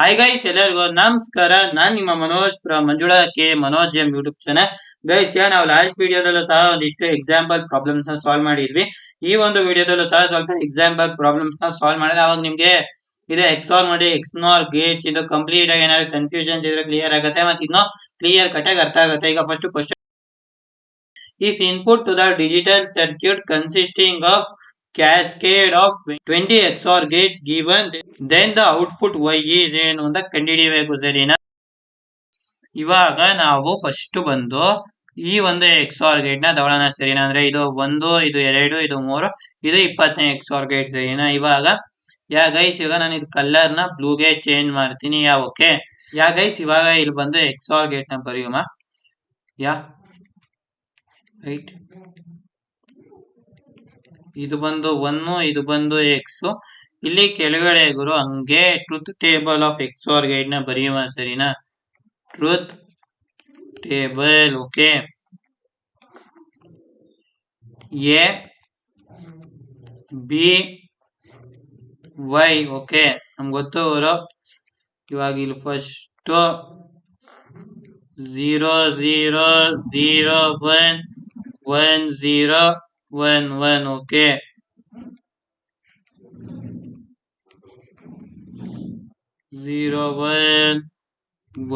Hi guys, ಎಲ್ಲರಿಗೂ ನಮಸ್ಕಾರ. ನಾನ್ ನಿಮ್ಮ Manoj from Manjula K Manoj M YouTube channel. Guys, ನಾವು ಲಾಸ್ಟ್ ವಿಡಿಯೋದಲ್ಲೂ ಸಹ ಒಂದಿಷ್ಟು ಎಕ್ಸಾಂಪಲ್ ಪ್ರಾಬ್ಲಮ್ಸ್ ನ ಸಾಲ್ವ್ ಮಾಡಿದ್ವಿ. ಈ ಒಂದು ವಿಡಿಯೋದಲ್ಲೂ ಸಹ ಸ್ವಲ್ಪ ಎಕ್ಸಾಂಪಲ್ ಪ್ರಾಬ್ಲಮ್ಸ್ ನ ಸಾಲ್ವ್ ಮಾಡಿದ್ರೆ ಅವಾಗ ನಿಮ್ಗೆ ಇದು ಎಕ್ಸಾರ್ ಮಾಡಿ ಎಕ್ಸ್ನೋರ್ ಗೇಟ್ಸ್ ಇದು ಕಂಪ್ಲೀಟ್ ಆಗಿ ಏನಾದ್ರು ಕನ್ಫ್ಯೂಷನ್ಸ್ ಇದ್ರೆ ಕ್ಲಿಯರ್ ಆಗುತ್ತೆ, ಮತ್ತೆ ಇನ್ನೂ ಕ್ಲಿಯರ್ ಕಟ್ ಆಗಿ ಅರ್ಥ ಆಗುತ್ತೆ. ಈಗ first question: if input to the digital circuit consisting of cascade of 20 XOR gates given, then the output Y is ಏನು ಅಂತ ಕಂಡುಹಿಡಿಯಬೇಕು, ಸರಿನಾ? ಇವಾಗ ನಾವು ಫಸ್ಟ್ ಬಂದು ಈ ಒಂದು ಎಕ್ಸಾರ್ ಗೇಟ್ ನ ತಗೊಳ್ಳೋಣ, ಸರಿನಾ? ಅಂದ್ರೆ ಇದು 1, ಇದು 2, ಇದು 3, ಇದು 20ನೇ ಎಕ್ಸಾರ್ ಗೇಟ್, ಸರಿನಾ? ಇವಾಗ ಗೈಸ್, ಇವಾಗ ನಾನು ಇದು ಕಲರ್ ನ ಬ್ಲೂಗೆ ಚೇಂಜ್ ಮಾಡ್ತೀನಿ. ಓಕೆ ಗೈಸ್, ಇವಾಗ ಇಲ್ಲಿ ಬಂದು ಎಕ್ಸಾರ್ ಗೇಟ್ ನ ಬರೆಯುಮ. ರೈಟ್, ಇದು ಬಂದು 1, ಇದು ಬಂದು ಎಕ್ಸ್. ಇಲ್ಲಿ ಕೆಳಗಡೆ ಗುರು ಹಂಗೆ truth table of XOR gate ನ ಬರೆಯುವ, ಸರಿನಾ? Truth table. Okay, A B Y. Okay, ನಮ್ಗೆ ಗೊತ್ತು ಗುರು. ಇವಾಗ ಇಲ್ಲಿ ಫಸ್ಟ್ 0 0 0 1 1 0 1 1. ಓಕೆ, 0 1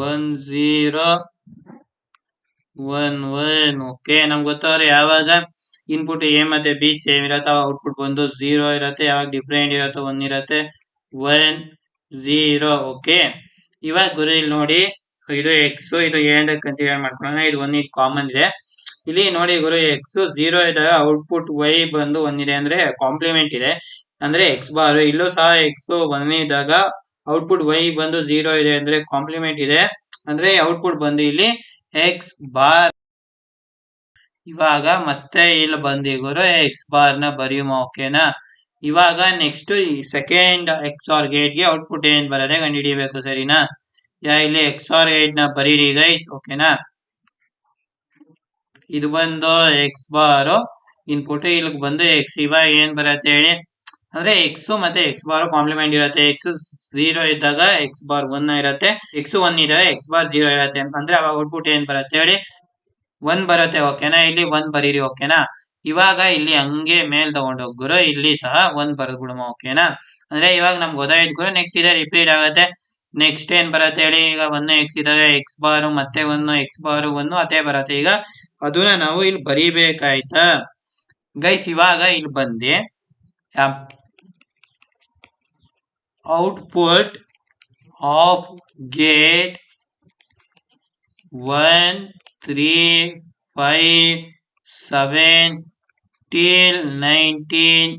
1 0 1 1. ಓಕೆ, ನಮ್ಗೆ ಗೊತ್ತವ್ರೆ ಯಾವಾಗ ಇನ್ಪುಟ್ ಎ ಮತ್ತೆ ಬಿ ಸೇಮ್ ಇರತ್ತೆ ಅವಾಗ ಔಟ್ಪುಟ್ ಬಂದು 0 ಇರತ್ತೆ. ಯಾವಾಗ ಡಿಫ್ರೆಂಟ್ ಇರತ್ತೆ 1 ಇರತ್ತೆ 1 0. ಓಕೆ, ಇವಾಗ ಗುರು ಇಲ್ಲಿ ನೋಡಿ, ಇದು ಎಕ್ಸ್, ಇದು ಎ ಅಂತ ಕನ್ಸಿಡರ್ ಮಾಡ್ಕೊಳ್ಳೋಣ. ಇದು 1 ಇದು ಕಾಮನ್ ಇದೆ. ಇಲ್ಲಿ ನೋಡಿ ಗುರು, ಎಕ್ಸ್ 0 ಇದ್ದಾಗ ಔಟ್ಪುಟ್ ವೈ ಬಂದು 1 ಇದೆ, ಅಂದ್ರೆ ಕಾಂಪ್ಲಿಮೆಂಟ್ ಇದೆ, ಅಂದ್ರೆ ಎಕ್ಸ್ ಬಾರ್. ಇಲ್ಲೂ ಸಹ ಎಕ್ಸ್ 1 ಇದ್ದಾಗ ಔಟ್ಪುಟ್ ವೈ ಬಂದು 0 ಇದೆ, ಅಂದ್ರೆ ಕಾಂಪ್ಲಿಮೆಂಟ್ ಇದೆ, ಅಂದ್ರೆ ಔಟ್ಪುಟ್ ಬಂದು ಇಲ್ಲಿ ಎಕ್ಸ್ ಬಾರ್. ಇವಾಗ ಮತ್ತೆ ಇಲ್ಲಿ ಬಂದು ಗುರು ಎಕ್ಸ್ ಬಾರ್ ನ ಬರೆಯುಮ. ಓಕೆನಾ? ಇವಾಗ ನೆಕ್ಸ್ಟ್ ಈ ಸೆಕೆಂಡ್ ಎಕ್ಸಾರ್ ಗೇಟ್ ಗೆ ಔಟ್ಪುಟ್ ಏನ್ ಬರದೆ ಕಂಡುಹಿಡಿಯಬೇಕು, ಸರಿನಾ? ಇಲ್ಲಿ ಎಕ್ಸಾರ್ ಗೇಟ್ ನ ಬರೀರಿ ಗೈಸ್. ಓಕೆನಾ? ಇದು ಬಂದು ಎಕ್ಸ್ ಬಾರ್ ಇನ್ಪುಟ್, ಇಲ್ಲಿಗೆ ಬಂದು ಎಕ್ಸ್. ಇವಾಗ ಏನ್ ಬರತ್ತೆ ಹೇಳಿ, ಅಂದ್ರೆ ಎಕ್ಸ್ ಮತ್ತೆ ಎಕ್ಸ್ ಬಾರ್ ಕಾಂಪ್ಲಿಮೆಂಟ್ ಇರುತ್ತೆ. ಎಕ್ಸ್ 0 ಇದ್ದಾಗ ಎಕ್ಸ್ ಬಾರ್ 1 ಇರುತ್ತೆ, ಎಕ್ಸ್ 1 ಇದ್ದಾಗ ಎಕ್ಸ್ ಬಾರ್ 0 ಇರುತ್ತೆ, ಅಂದ್ರೆ ಅವಾಗ ಔಟ್ಪುಟ್ ಏನ್ ಬರುತ್ತೆ ಹೇಳಿ, 1 ಬರುತ್ತೆ. ಓಕೆನಾ? ಇಲ್ಲಿ 1 ಬರೀರಿ. ಓಕೆನಾ? ಇವಾಗ ಇಲ್ಲಿ ಹಂಗೆ ಮೇಲ್ ತಗೊಂಡೋಗ್ಗುರು, ಇಲ್ಲಿ ಸಹ 1 ಬರೆದ್ಬಿಡುಮ. ಓಕೆನಾ? ಅಂದ್ರೆ ಇವಾಗ ನಮ್ಗೆ ಗೊತ್ತಾಯ್ತು ಗುರು. ನೆಕ್ಸ್ಟ್ ಇದೆ ರಿಪೀಟ್ ಆಗುತ್ತೆ. ನೆಕ್ಸ್ಟ್ ಏನ್ ಬರುತ್ತೆ ಹೇಳಿ, ಈಗ 1 ಎಕ್ಸ್ ಇದ್ದಾಗ ಎಕ್ಸ್ ಬಾರ್ ಮತ್ತೆ 1 ಎಕ್ಸ್ ಬಾರ್ 1 ಅದೇ ಬರುತ್ತೆ. ಈಗ ಅದನ್ನ ನಾವು ಇಲ್ಲಿ ಬರೀಬೇಕಾಯ್ತಾ ಗೈಸ್? ಇವಾಗ ಇಲ್ಲಿ ಬಂದು output of gate 1 3 5 7 till 19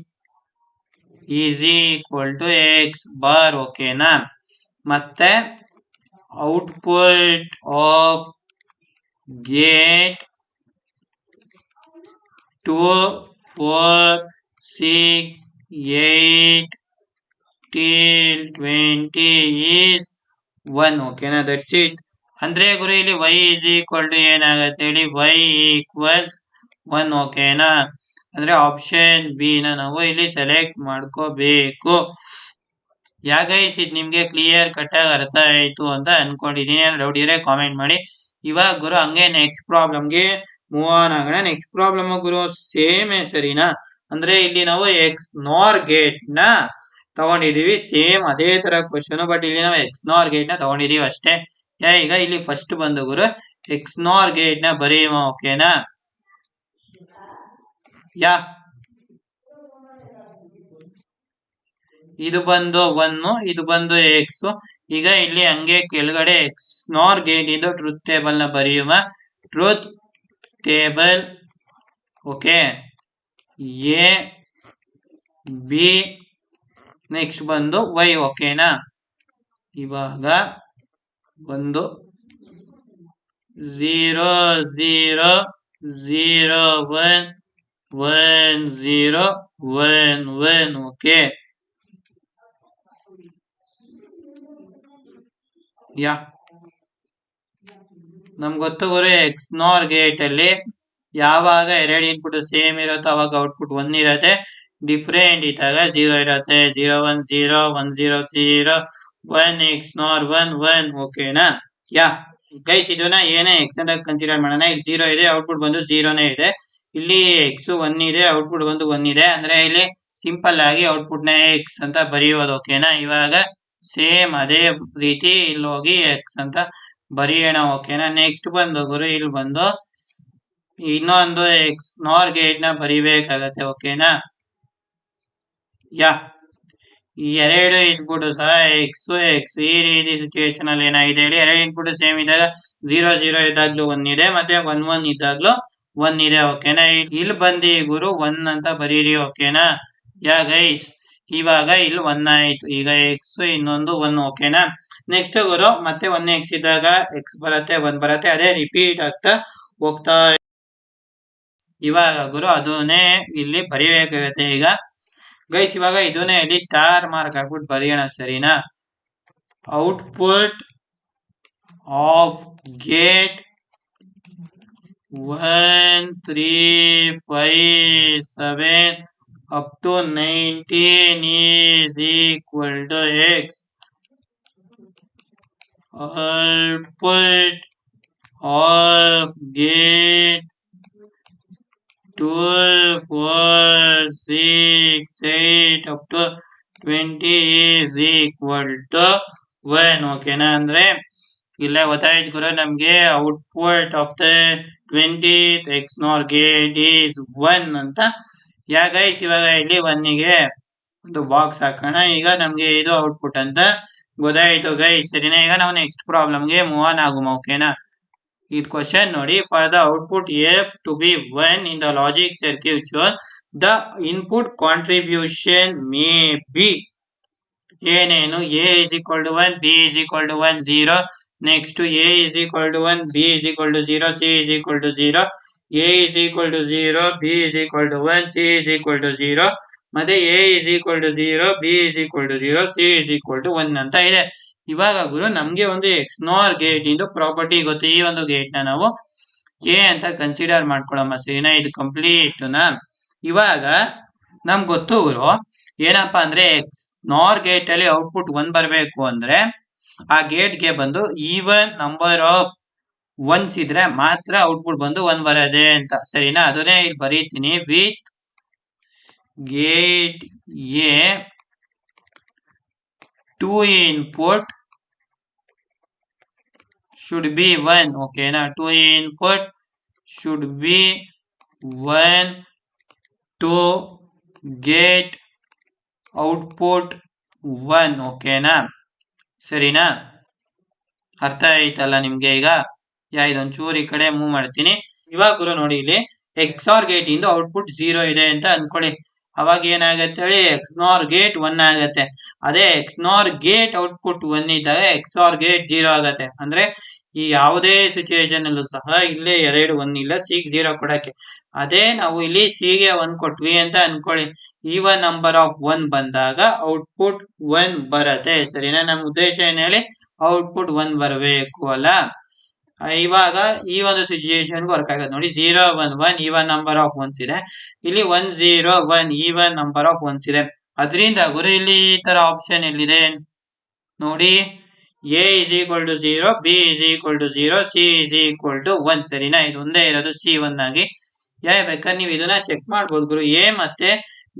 is equal to x bar. ಓಕೆನಾ? ಮತ್ತೆ output of gate 2 4 6 8 till 20 is 1. ಓಕೆನಾ? That's it. ಅಂದ್ರೆ ಗುರು ಇಲ್ಲಿ y is equal to ಏನಾಗತ್ತೆ ಹೇಳಿ, y equals 1. ಓಕೆನಾ? ಅಂದ್ರೆ ಆಪ್ಷನ್ ಬಿ ನ ನಾವು ಇಲ್ಲಿ ಸೆಲೆಕ್ಟ್ ಮಾಡ್ಕೋಬೇಕು. ಗೈಸ್, ಇದು ನಿಮ್ಗೆ ಕ್ಲಿಯರ್ ಕಟ್ ಆಗಿ ಅರ್ಥ ಆಯ್ತು ಅಂತ ಅನ್ಕೊಂಡಿದೀನಿ. ಡೌಟ್ ಇದ್ರೆ ಕಾಮೆಂಟ್ ಮಾಡಿ. ಇವಾಗ ಗುರು ಹಂಗೆ ನೆಕ್ಸ್ಟ್ ಪ್ರಾಬ್ಲಮ್ಗೆ ಮೂವ್ ಆನ್ ಆಗೋಣ. ನೆಕ್ಸ್ಟ್ ಪ್ರಾಬ್ಲಮ್ ಗುರು ಸೇಮ್, ಸರಿನಾ? ಅಂದ್ರೆ ಇಲ್ಲಿ ನಾವು ಎಕ್ಸ್ ನಾರ್ ಗೇಟ್ ನ ತಗೊಂಡಿದೀವಿ, ಸೇಮ್ ಅದೇ ತರ ಕ್ವಶನ್, ಬಟ್ ಇಲ್ಲಿ ನಾವು ಎಕ್ಸ್ ನಾರ್ ಗೇಟ್ ನ ತಗೊಂಡಿದೀವಿ ಅಷ್ಟೇ. ಈಗ ಇಲ್ಲಿ ಫಸ್ಟ್ ಬಂದು ಗುರು ಎಕ್ಸ್ ನಾರ್ ಗೇಟ್ ನ ಬರೆಯುವ. ಓಕೆನಾ? ಇದು ಬಂದು 1, ಇದು ಬಂದು ಎಕ್ಸ್. ಈಗ ಇಲ್ಲಿ ಹಂಗೆ ಕೆಳಗಡೆ ಎಕ್ಸ್ ನಾರ್ ಗೇಟ್ ಇದು ಟ್ರೂತ್ ಟೇಬಲ್ ನ ಬರೆಯುವ. Truth table. Okay, A B next ಬಂದು ವೈ. ಓಕೆನಾ? ಇವಾಗ ಒಂದು 0 0 0 1 1 0 1 1. ಓಕೆ, ನಮ್ಗೆ ಗೊತ್ತು ಗುರು, ಎಕ್ಸ್ ನಾರ್ ಗೇಟ್ ಅಲ್ಲಿ ಯಾವಾಗ ಎರಡು ಇನ್ಪುಟ್ ಸೇಮ್ ಇರುತ್ತೋ ಅವಾಗ ಔಟ್ಪುಟ್ 1 ಇರುತ್ತೆ, ಡಿಫ್ರೆಂಟ್ ಇದ್ದಾಗ 0 ಇರುತ್ತೆ. 0 1 0 1 0 0 1 ಎಕ್ಸ್ ನಾರ್ 1 ಓಕೆನಾ. ಯಾ ಗೈಸ್ ಇದನ್ನ ಏನೇ ಎಕ್ಸ್ ಅಂತ ಕನ್ಸಿಡರ್ ಮಾಡೋಣ. ಇಲ್ಲಿ 0 ಇದೆ, ಔಟ್ಪುಟ್ ಬಂದು 0ನೇ ಇದೆ. ಇಲ್ಲಿ ಎಕ್ಸ್ 1 ಇದೆ, ಔಟ್ಪುಟ್ ಬಂದು 1 ಇದೆ. ಅಂದ್ರೆ ಇಲ್ಲಿ ಸಿಂಪಲ್ ಆಗಿ ಔಟ್ಪುಟ್ ನ ಎಕ್ಸ್ ಅಂತ ಬರೆಯೋದು ಓಕೆನಾ. ಇವಾಗ ಸೇಮ್ ಅದೇ ರೀತಿ ಇಲ್ಲಿ ಹೋಗಿ ಎಕ್ಸ್ ಅಂತ ಬರೆಯೋಣ ಓಕೆನಾ. ನೆಕ್ಸ್ಟ್ ಬಂದು ಗುರು ಇಲ್ಲಿ ಬಂದು ಇನ್ನೊಂದು ಎಕ್ಸ್ ನಾರ್ ಗೇಟ್ ನ ಬರಿಬೇಕಾಗತ್ತೆ ಓಕೆನಾ. ಯಾ ಈ ಎರಡು ಇನ್ಪುಟ್ ಸಹ ಎಕ್ಸ್ ಎಕ್ಸ್ ಈ ರೀತಿ ಸಿಚುವೇಶನ್ ಅಲ್ಲಿ ಏನಾಗಿದೆ ಹೇಳಿ, ಎರಡು ಇನ್ಪುಟ್ ಸೇಮ್ ಇದ್ದಾಗ 0 ಇದ್ದಾಗ್ಲೂ 1 ಇದೆ, ಮತ್ತೆ 1 ಇದ್ದಾಗ್ಲೂ 1 ಇದೆ ಓಕೆನಾ. ಇಲ್ಲಿ ಬಂದು ಗುರು 1 ಅಂತ ಬರೀರಿ ಓಕೆನಾ. ಯಾ ಗೈಸ್ ಇವಾಗ ಇಲ್ಲಿ 1 ಆಯ್ತು. ಈಗ ಎಕ್ಸ್ ಇನ್ನೊಂದು 1 ಓಕೆನಾ. ನೆಕ್ಸ್ಟ್ ಗುರು ಮತ್ತೆ 1 ಎಕ್ಸ್ ಇದ್ದಾಗ ಎಕ್ಸ್ ಬರುತ್ತೆ 1 ಬರುತ್ತೆ, ಅದೇ ರಿಪೀಟ್ ಆಗ್ತಾ ಹೋಗ್ತಾ. ಇವಾಗ ಗುರು ಅದನ್ನೇ ಇಲ್ಲಿ ಬರೀಬೇಕಾಗತ್ತೆ. ಈಗ ಗೈಸ್ ಇವಾಗ ಇದನ್ನೇ ಇಲ್ಲಿ ಸ್ಟಾರ್ ಮಾರ್ಕ್ ಹಾಕ್ಬಿಟ್ಟು ಬರೆಯೋಣ ಸರಿನಾ. Output of gate 1 3 5 7 up to 19 is equal to x. Output of gate 2 4 6 8 up to 20 is equal to 1 ಓಕೆನಾ. ಅಂದ್ರೆ ಇಲ್ಲೇ ಗೊತ್ತಾಯ್ತು ಗುರು ನಮ್ಗೆ output of the 20th X ನಾರ್ ಗೇಟ್ ಈಸ್ 1 ಅಂತ. ಯಾ ಗೈಸ್ ಇವಾಗ ಇಲ್ಲಿ 1 ಗೆ ಒಂದು ಬಾಕ್ಸ್ ಹಾಕೋಣ. ಈಗ ನಮ್ಗೆ ಇದು ಔಟ್ಪುಟ್ ಅಂತ ಗೊತ್ತಾಯ್ತು ಗೈಸ್ ಸರಿನಾ. ಈಗ ನಾವು ನೆಕ್ಸ್ಟ್ ಪ್ರಾಬ್ಲಮ್ಗೆ ಮೂವ್ ಆನ್ ಆಗುಮ ಓಕೆನಾ. ಇದು ಕ್ವಶನ್ ನೋಡಿ, for the output F to be 1 in the logic circuit shown the input contribution may be ಏನೇನು. A is equal to 1, B is equal to 1 0. Next A is equal to 1, B is equal to 0, C is equal to 0. A is equal to 0, B is equal to 1, C is equal to 0. ಮತ್ತೆ A is equal to 0, B is equal to 0, C is equal to 1 ಅಂತ ಇದೆ. ಇವಾಗ ಗುರು ನಮ್ಗೆ ಒಂದು X ನಾರ್ gate ಇಂದು property ಗೊತ್ತು. ಈ ಒಂದು ಗೇಟ್ ನ ನಾವು ಎ ಅಂತ ಕನ್ಸಿಡರ್ ಮಾಡ್ಕೊಳಮ್ಮ ಸರಿನಾ. ಇದು ಕಂಪ್ಲೀಟ್ ನಾ. ಇವಾಗ ನಮ್ಗೆ ಗೊತ್ತು ಗುರು ಏನಪ್ಪಾ ಅಂದ್ರೆ ಎಕ್ಸ್ ನಾರ್ ಗೇಟ್ ಅಲ್ಲಿ ಔಟ್ಪುಟ್ 1 ಬರಬೇಕು ಅಂದ್ರೆ ಆ ಗೇಟ್ ಗೆ ಬಂದು ಈವನ್ ನಂಬರ್ ಆಫ್ ಒನ್ಸ್ ಇದ್ರೆ ಮಾತ್ರ ಔಟ್ಪುಟ್ ಬಂದು 1 ಬರದೆ ಅಂತ ಸರಿನಾ. ಅದನ್ನೇ ಇಲ್ಲಿ ಬರೀತೀನಿ. With gate A 2 input should be 1 ಓಕೆನಾ. 2 input should be 1 to get output 1 ಓಕೆನಾ ಸರಿನಾ. ಅರ್ಥ ಆಯ್ತಲ್ಲ ನಿಮ್ಗೆ. ಈಗ ಇದೊಂಚೂರು ಈ ಕಡೆ ಮೂವ್ ಮಾಡ್ತೀನಿ. ಇವಾಗ ಗುರು ನೋಡಿ ಇಲ್ಲಿ ಎಕ್ಸ್ ಆರ್ ಗೇಟ್ ಇಂದ ಔಟ್ಪುಟ್ 0 ಇದೆ ಅಂತ ಅನ್ಕೊಳ್ಳಿ. ಅವಾಗ ಏನಾಗತ್ತೆ ಹೇಳಿ, ಎಕ್ಸ್ ನಾರ್ ಗೇಟ್ 1 ಆಗತ್ತೆ. ಅದೇ ಎಕ್ಸ್ ನಾರ್ ಗೇಟ್ ಔಟ್ಪುಟ್ 1 ಇದ್ದಾಗ ಎಕ್ಸ್ ಆರ್ ಗೇಟ್ 0 ಆಗತ್ತೆ. ಅಂದ್ರೆ ಈ ಯಾವುದೇ ಸಿಚುವೇಶನ್ ಅಲ್ಲೂ ಸಹ ಇಲ್ಲೇ 2 1 ಇಲ್ಲ, ಸಿ 0 ಕೊಡಕ್ಕೆ. ಅದೇ ನಾವು ಇಲ್ಲಿ ಸಿ ಗೆ 1 ಕೊಟ್ವಿ ಅಂತ ಅನ್ಕೊಳ್ಳಿ. ಈವನ್ ನಂಬರ್ ಆಫ್ 1 ಬಂದಾಗ ಔಟ್ಪುಟ್ 1 ಬರತ್ತೆ ಸರಿನಾ. ನಮ್ಮ ಉದ್ದೇಶ ಏನ್ ಹೇಳಿ, ಔಟ್ಪುಟ್ 1 ಬರಬೇಕು ಅಲ್ಲ. ಇವಾಗ ಈ ಒಂದು ಸಿಚುಯೇಷನ್ ವರ್ಕ್ ಆಗುತ್ತೆ ನೋಡಿ. 0 1 1 ಈವನ್ ನಂಬರ್ ಆಫ್ ಒನ್ಸ್ ಇದೆ. ಇಲ್ಲಿ 1 0 1 ಈವನ್ ನಂಬರ್ ಆಫ್ ಒನ್ಸ್ ಇದೆ. ಅದರಿಂದ ಗುರು ಇಲ್ಲಿ ಈ ತರ ಆಪ್ಷನ್ ಎಲ್ಲಿದೆ ನೋಡಿ. A is equal to 0, B is equal to 0, C is equal to 1 ಸರಿನಾ. ಇದು ಒಂದೇ ಇರೋದು ಸಿ 1 ಆಗಿ. ಬೇಕಾದ್ರೆ ನೀವು ಇದನ್ನ ಚೆಕ್ ಮಾಡ್ಬೋದು ಗುರು. ಎ ಮತ್ತೆ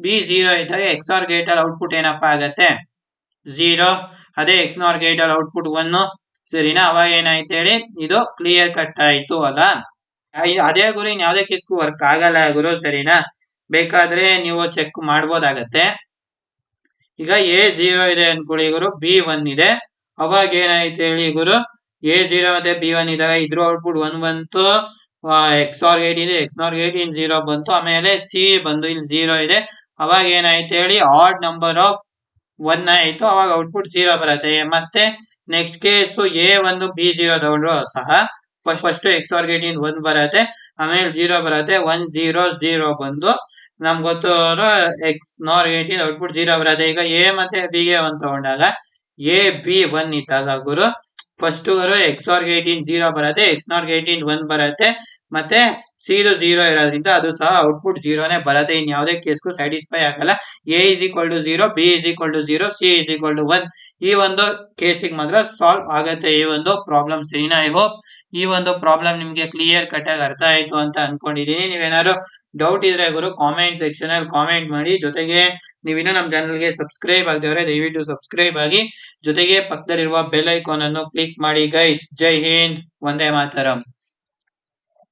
ಬಿ 0 ಇದ್ದಾಗ ಎಕ್ಸ್ ಆರ್ ಗೇಟ್ ಅಲ್ಲಿ ಔಟ್ಪುಟ್ ಏನಪ್ಪಾ ಆಗತ್ತೆ 0. ಅದೇ ಎಕ್ಸ್ ನಾರ್ ಗೇಟ್ ಅಲ್ಲಿ ಔಟ್ಪುಟ್ 1 ಸರಿನಾ. ಅವಾಗ ಏನಾಯ್ತು ಹೇಳಿ, ಇದು ಕ್ಲಿಯರ್ ಕಟ್ ಆಯ್ತು ಅಲ್ಲ. ಅದೇ ಗುರು ಇನ್ ಯಾವ್ದೇ ಕೇಸ್ಗೂ ವರ್ಕ್ ಆಗಲ್ಲ ಗುರು ಸರಿನಾ. ಬೇಕಾದ್ರೆ ನೀವು ಚೆಕ್ ಮಾಡ್ಬೋದಾಗತ್ತೆ. ಈಗ ಎ 0 ಇದೆ ಅನ್ಕೊಳ್ಳಿ ಗುರು, ಬಿ 1 ಇದೆ. ಅವಾಗ ಏನಾಯ್ತು ಹೇಳಿ ಗುರು, ಎ 0 ಮತ್ತೆ ಬಿ 1 ಇದ್ದಾಗ ಇದ್ರ ಔಟ್ಪುಟ್ 1 ಬಂತು. ಎಕ್ಸ್ ಆರ್ ಗೇಟ್ ಇದೆ, ಎಕ್ಸ್ ನಾರ್ ಗೇಟ್ ಇನ್ 0 ಬಂತು. ಆಮೇಲೆ ಸಿ ಬಂದು ಇಲ್ಲಿ 0 ಇದೆ. ಅವಾಗ ಏನಾಯ್ತು ಹೇಳಿ, ಆಡ್ ನಂಬರ್ ಆಫ್ 1 ಆಯ್ತು. ಅವಾಗ ಔಟ್ಪುಟ್ 0 ಬರುತ್ತೆ. ಮತ್ತೆ ನೆಕ್ಸ್ಟ್ ಕೇಸ್ ಎ 1 ಬಿ 0 ತಗೊಂಡ್ರು ಸಹ ಫಸ್ಟ್ ಎಕ್ಸ್ ಆರ್ ಗೇಟ್ ಇನ್ 1 ಬರುತ್ತೆ, ಆಮೇಲೆ 0 ಬರುತ್ತೆ. 1 0 0 ಬಂದು ನಮ್ಗೆ ಗೊತ್ತು ಎಕ್ಸ್ ನಾರ್ ಗೇಟ್ ಇನ್ ಔಟ್ಪುಟ್ 0 ಬರುತ್ತೆ. ಈಗ ಎ ಮತ್ತೆ ಬಿ ಗೆ 1 ತಗೊಂಡಾಗ ಎ ಬಿ 1 ಇದ್ದಾಗ ಗುರು ಫಸ್ಟ್ ಗುರು ಎಕ್ಸ್ ಆರ್ ಗೇಟ್ ಇನ್ 0 ಬರುತ್ತೆ, ಎಕ್ಸ್ ನಾರ್ ಗೇಟ್ ಇನ್ 1 ಬರುತ್ತೆ. ಮತ್ತೆ ಸಿ 0 ಇರೋದ್ರಿಂದ ಅದು ಸಹ ಔಟ್ಪುಟ್ 0ನೇ ಬರುತ್ತೆ. ಇನ್ ಯಾವುದೇ ಕೇಸ್ಗೂ ಸ್ಯಾಟಿಸ್ಫೈ ಆಗಲ್ಲ. A is equal to 0, B is equal to 0, C is equal to 1 ಈ ಒಂದು ಕೇಸಿಗೆ ಮಾತ್ರ ಸಾಲ್ವ್ ಆಗತ್ತೆ ಈ ಒಂದು ಪ್ರಾಬ್ಲಮ್. ಸರಿನಾ? ಐ ಹೋಪ್ ಈ ಒಂದು ಪ್ರಾಬ್ಲಮ್ ನಿಮ್ಗೆ ಕ್ಲಿಯರ್ ಕಟ್ ಆಗಿ ಅರ್ಥ ಆಯ್ತು ಅಂತ ಅನ್ಕೊಂಡಿದೀನಿ. ನೀವೇನಾದ್ರು ಡೌಟ್ ಇದ್ರೆ ಗುರು ಕಾಮೆಂಟ್ ಸೆಕ್ಷನ್ ಅಲ್ಲಿ ಕಾಮೆಂಟ್ ಮಾಡಿ. ಜೊತೆಗೆ ನೀವಿನ್ನೂ ನಮ್ಮ ಚಾನಲ್ಗೆ ಸಬ್ಸ್ಕ್ರೈಬ್ ಆಗದವ್ರೆ ದಯವಿಟ್ಟು ಸಬ್ಸ್ಕ್ರೈಬ್ ಆಗಿ. ಜೊತೆಗೆ ಪಕ್ಕದಲ್ಲಿರುವ ಬೆಲ್ ಐಕಾನ್ ಅನ್ನು ಕ್ಲಿಕ್ ಮಾಡಿ ಗೈಸ್. ಜೈ ಹಿಂದ್, ವಂದೇ ಮಾತರಂ.